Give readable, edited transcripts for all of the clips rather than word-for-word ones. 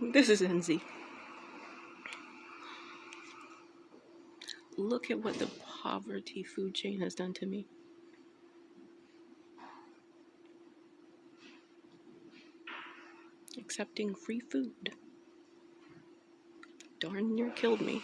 This is NZ. Look at what the poverty food chain has done to me. Accepting free food. Darn near killed me.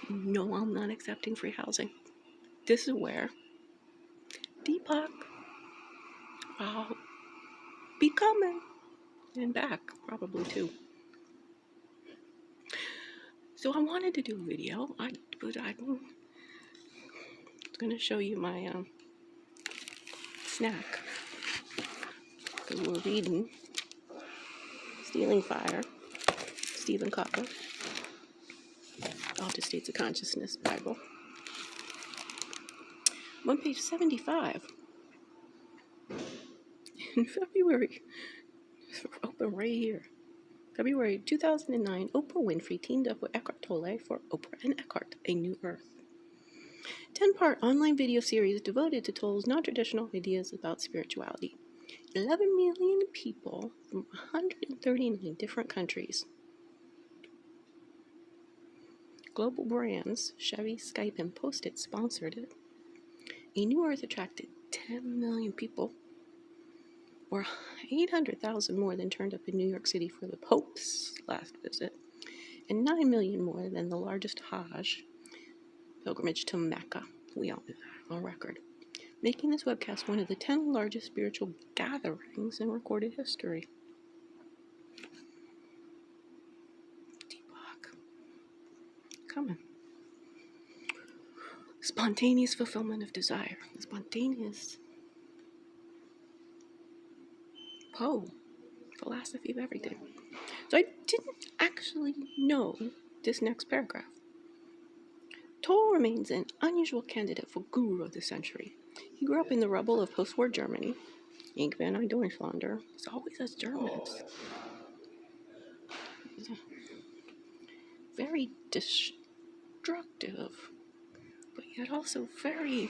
No, I'm not accepting free housing. This is where Deepak, I'll be coming and back probably too. So I wanted to do a video, but I'm going to show you my snack. Because we're reading Stealing Fire, Stephen Copper, Altered States of Consciousness Bible. I'm on page 75. In February, open right here. February 2009, Oprah Winfrey teamed up with Eckhart Tolle for Oprah and Eckhart, A New Earth. 10-part online video series devoted to Tolle's non-traditional ideas about spirituality. 11 million people from 139 different countries. Global brands, Chevy, Skype, and Post-it sponsored it. A New Earth attracted 10 million people, or 800,000 more than turned up in New York City for the Pope's last visit, and 9 million more than the largest Hajj pilgrimage to Mecca. We all know that on record, making this webcast one of the 10 largest spiritual gatherings in recorded history. Deepak. Coming. Spontaneous fulfillment of desire. Spontaneous philosophy of everything. So I didn't actually know this next paragraph. Toll remains an unusual candidate for guru of the century. He grew up in the rubble of post-war Germany. Ich bin ein Deutschlander. It's always us Germans. Very destructive, but yet also very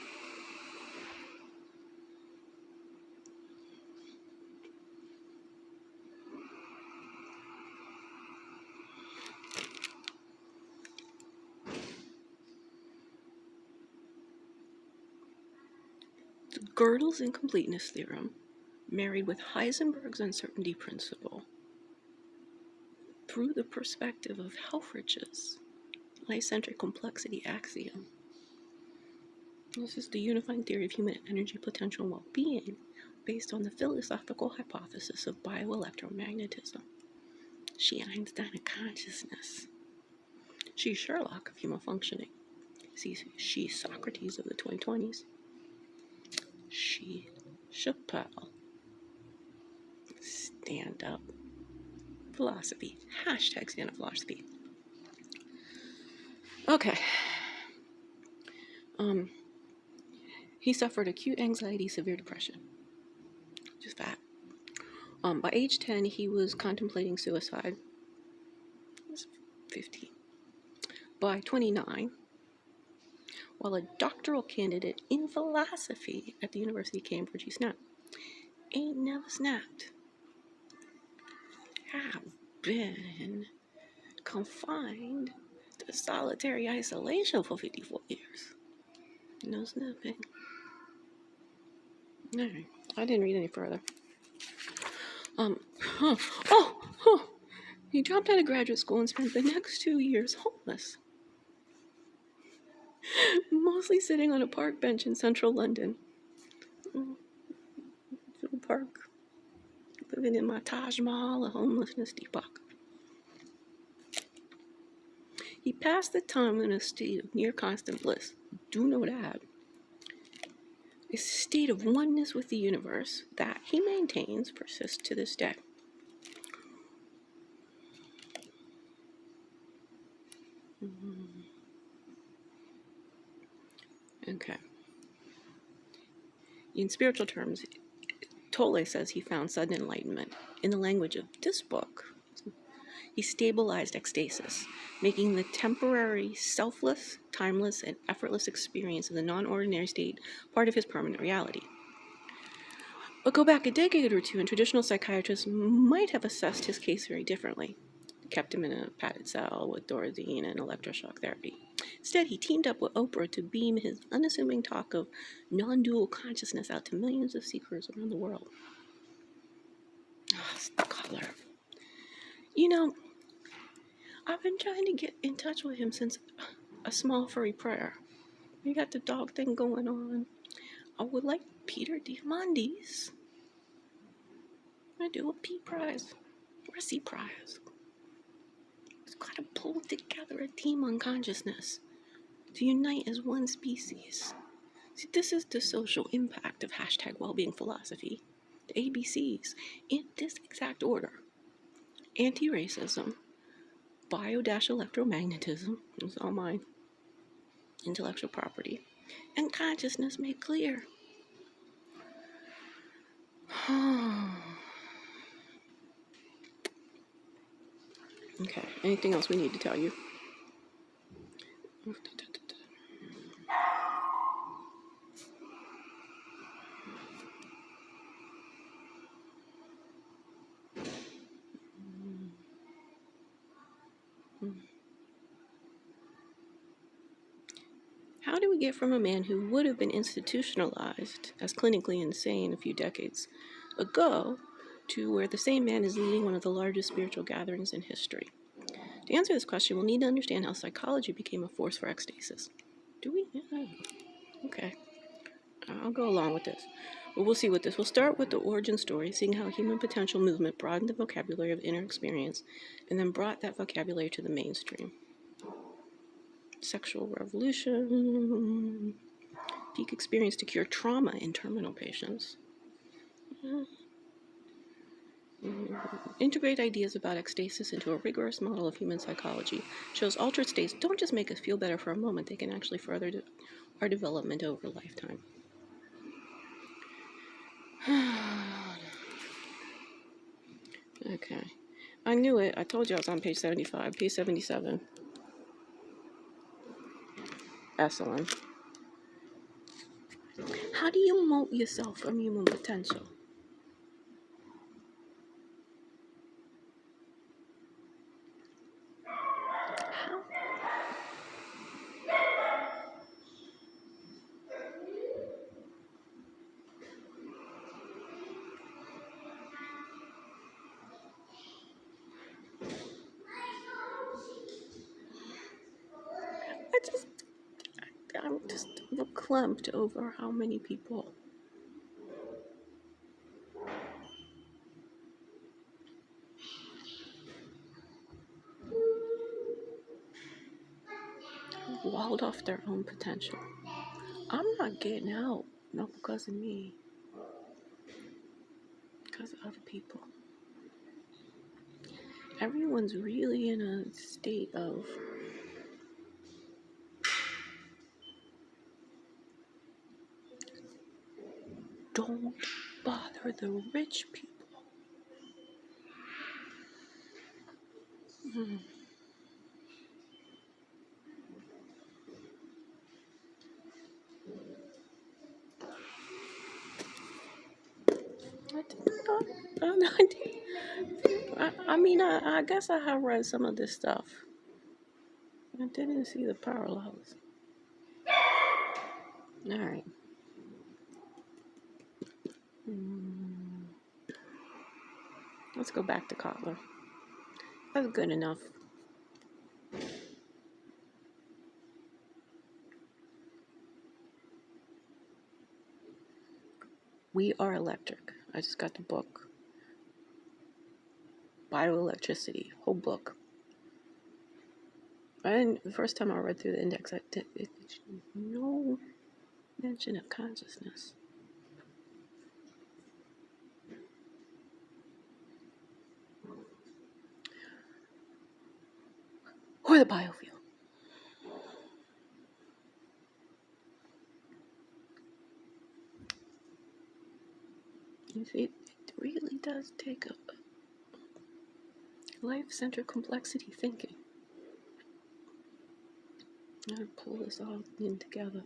the Gödel's incompleteness theorem, married with Heisenberg's uncertainty principle, through the perspective of Helfrich's life-centric complexity axiom. This is the unifying theory of human energy, potential, and well-being, based on the philosophical hypothesis of bioelectromagnetism. She Einstein of consciousness. She's Sherlock of human functioning. She's Socrates of the 2020s. She Chappelle. Stand up. Philosophy. Hashtag stand up philosophy. Okay. He suffered acute anxiety, severe depression. Just that. By age 10, he was contemplating suicide. He was 15. By 29, while a doctoral candidate in philosophy at the University of Cambridge, he snapped. Ain't never snapped. Have been confined to solitary isolation for 54 years. No snapping. Alright, I didn't read any further. He dropped out of graduate school and spent the next 2 years homeless. Mostly sitting on a park bench in central London. Park. Living in my Taj Mahal of homelessness, Deepak. He passed the time in a state of near constant bliss. Do know that. A state of oneness with the universe that he maintains persists to this day. Okay. In spiritual terms, Tolle says he found sudden enlightenment. In the language of this book, he stabilized ecstasis, making the temporary, selfless, timeless, and effortless experience of the non-ordinary state part of his permanent reality. But go back a decade or two, and traditional psychiatrists might have assessed his case very differently. kept him in a padded cell with Thorazine and electroshock therapy. Instead, he teamed up with Oprah to beam his unassuming talk of non-dual consciousness out to millions of seekers around the world. Oh, scholar. You know, I've been trying to get in touch with him since a small furry prayer. We got the dog thing going on. I would like Peter Diamandis. I do a P prize, or a C prize. It's got to pull together a team on consciousness to unite as one species. See, this is the social impact of hashtag wellbeing philosophy. The ABCs, in this exact order: anti-racism, bio-electromagnetism, that's all mine, intellectual property, and consciousness made clear. Okay, anything else we need to tell you? How do we get from a man who would have been institutionalized as clinically insane a few decades ago to where the same man is leading one of the largest spiritual gatherings in history? To answer this question, we'll need to understand how psychology became a force for ecstasis. Do we? Yeah. Okay. I'll go along with this. But we'll see with this. We'll start with the origin story, seeing how human potential movement broadened the vocabulary of inner experience and then brought that vocabulary to the mainstream. Sexual revolution, peak experience to cure trauma in terminal patients. Integrate ideas about ecstasis into a rigorous model of human psychology. Shows altered states don't just make us feel better for a moment, they can actually further our development over a lifetime. Okay. I knew it. I told you I was on page 75. Page 77. Excellent. How do you mold yourself from human potential? How? I'm just verklempt over how many people walled off their own potential. I'm not getting out, not because of me, because of other people. Everyone's really in a state of don't bother the rich people. I guess I have read some of this stuff. I didn't see the parallels. All right. Let's go back to Kotler. That's good enough. We Are Electric. I just got the book. Bioelectricity, whole book. The first time I read through the index, no mention of consciousness. Or the biofield. You see, it really does take a life-centered complexity thinking. I'm going to pull this all in together.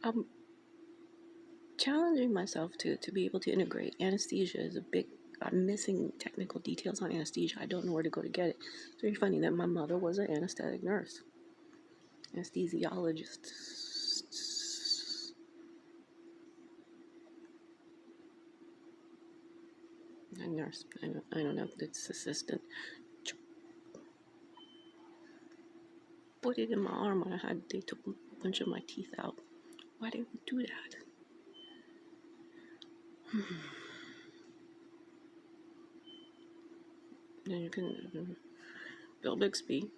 I'm challenging myself to be able to integrate. Anesthesia is a big. I'm missing technical details on anesthesia. I don't know where to go to get it. It's very funny that my mother was an anesthetic nurse, anesthesiologist. A nurse. I don't know. It's assistant. Put it in my arm when they took a bunch of my teeth out. Why did we do that? Then you can Bill Bixby,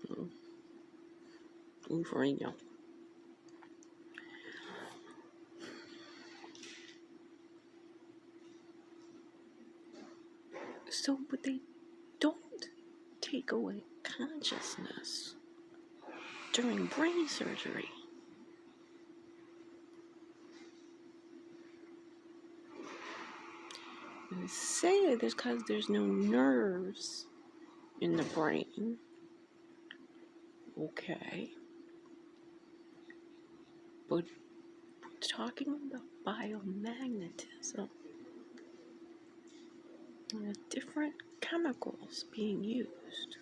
Lou Ferrigno. So, but they don't take away consciousness during brain surgery. They say it's because there's no nerves in the brain. Okay. But talking about biomagnetism, and the different chemicals being used.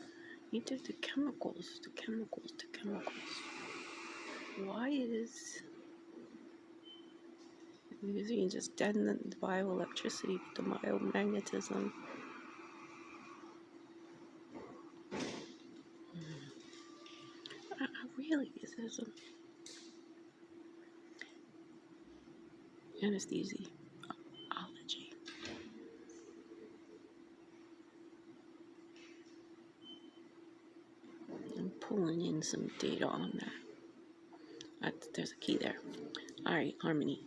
You did the chemicals. Why is you can just deaden the bioelectricity with the biomagnetism? Really, is this anesthesiology? I'm pulling in some data on that. There's a key there. All right, harmony.